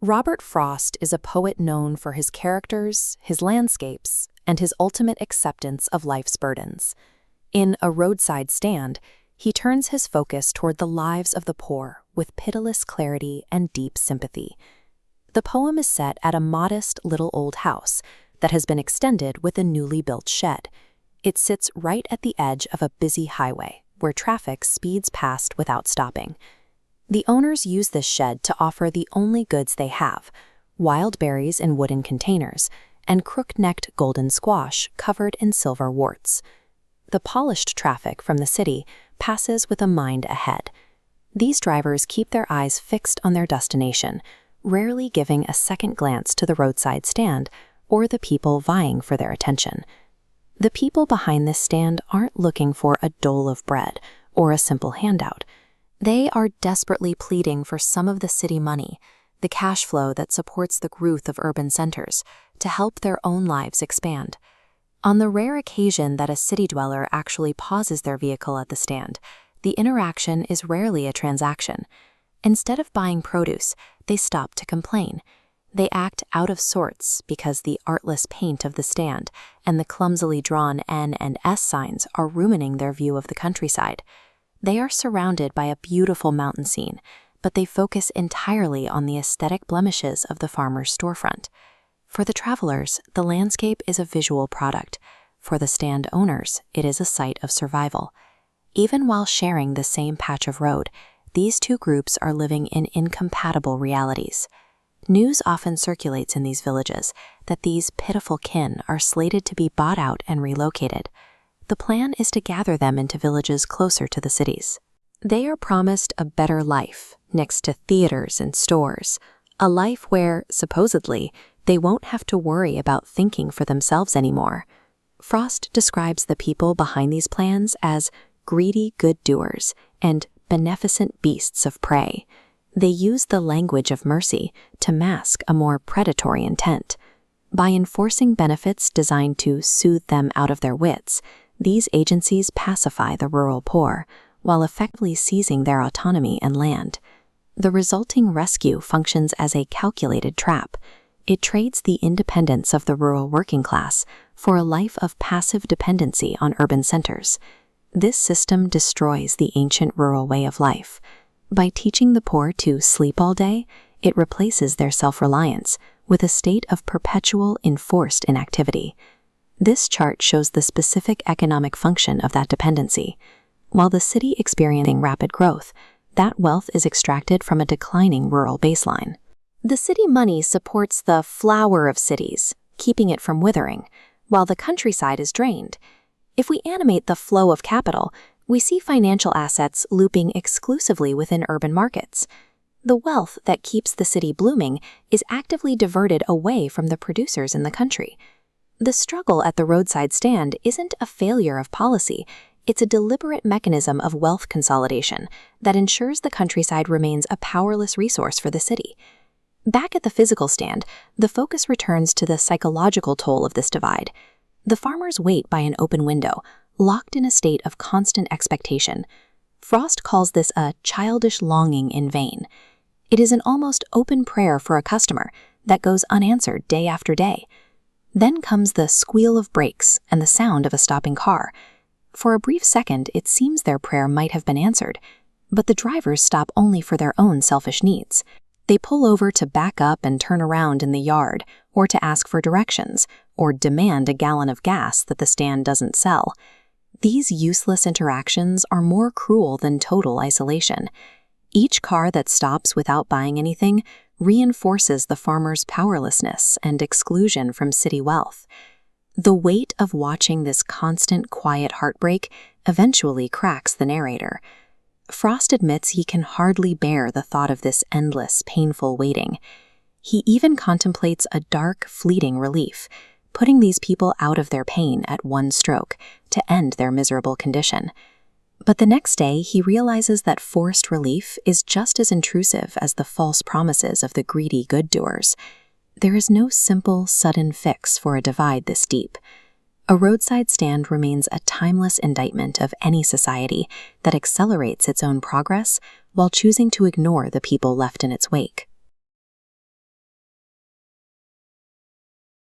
Robert Frost is a poet known for his characters, his landscapes, and his ultimate acceptance of life's burdens. In A Roadside Stand, he turns his focus toward the lives of the poor with pitiless clarity and deep sympathy. The poem is set at a modest little old house that has been extended with a newly built shed. It sits right at the edge of a busy highway where traffic speeds past without stopping. The owners use this shed to offer the only goods they have: wild berries in wooden containers and crook-necked golden squash covered in silver warts. The polished traffic from the city passes with a mind ahead. These drivers keep their eyes fixed on their destination, rarely giving a second glance to the roadside stand or the people vying for their attention. The people behind this stand aren't looking for a dole of bread or a simple handout. They are desperately pleading for some of the city money, the cash flow that supports the growth of urban centers, to help their own lives expand. On the rare occasion that a city dweller actually pauses their vehicle at the stand, the interaction is rarely a transaction. Instead of buying produce, they stop to complain. They act out of sorts because the artless paint of the stand and the clumsily drawn N and S signs are ruining their view of the countryside. They are surrounded by a beautiful mountain scene, but they focus entirely on the aesthetic blemishes of the farmer's storefront. For the travelers, the landscape is a visual product. For the stand owners, it is a site of survival. Even while sharing the same patch of road, these two groups are living in incompatible realities. News often circulates in these villages that these pitiful kin are slated to be bought out and relocated. The plan is to gather them into villages closer to the cities. They are promised a better life next to theaters and stores, a life where, supposedly, they won't have to worry about thinking for themselves anymore. Frost describes the people behind these plans as greedy good doers and beneficent beasts of prey. They use the language of mercy to mask a more predatory intent. By enforcing benefits designed to soothe them out of their wits, these agencies pacify the rural poor, while effectively seizing their autonomy and land. The resulting rescue functions as a calculated trap. It trades the independence of the rural working class for a life of passive dependency on urban centers. This system destroys the ancient rural way of life. By teaching the poor to sleep all day, it replaces their self-reliance with a state of perpetual enforced inactivity. This chart shows the specific economic function of that dependency. While the city experiencing rapid growth, that wealth is extracted from a declining rural baseline. The city money supports the flower of cities, keeping it from withering, while the countryside is drained. If we animate the flow of capital, we see financial assets looping exclusively within urban markets. The wealth that keeps the city blooming is actively diverted away from the producers in the country. The struggle at the roadside stand isn't a failure of policy. It's a deliberate mechanism of wealth consolidation that ensures the countryside remains a powerless resource for the city. Back at the physical stand, the focus returns to the psychological toll of this divide. The farmers wait by an open window, locked in a state of constant expectation. Frost calls this a childish longing in vain. It is an almost open prayer for a customer that goes unanswered day after day. Then comes the squeal of brakes and the sound of a stopping car. For a brief second, it seems their prayer might have been answered, but the drivers stop only for their own selfish needs. They pull over to back up and turn around in the yard, or to ask for directions, or demand a gallon of gas that the stand doesn't sell. These useless interactions are more cruel than total isolation. Each car that stops without buying anything reinforces the farmer's powerlessness and exclusion from city wealth. The weight of watching this constant quiet heartbreak eventually cracks the narrator. Frost admits he can hardly bear the thought of this endless, painful waiting. He even contemplates a dark, fleeting relief, putting these people out of their pain at one stroke to end their miserable condition. But the next day, he realizes that forced relief is just as intrusive as the false promises of the greedy good doers. There is no simple, sudden fix for a divide this deep. A roadside stand remains a timeless indictment of any society that accelerates its own progress while choosing to ignore the people left in its wake.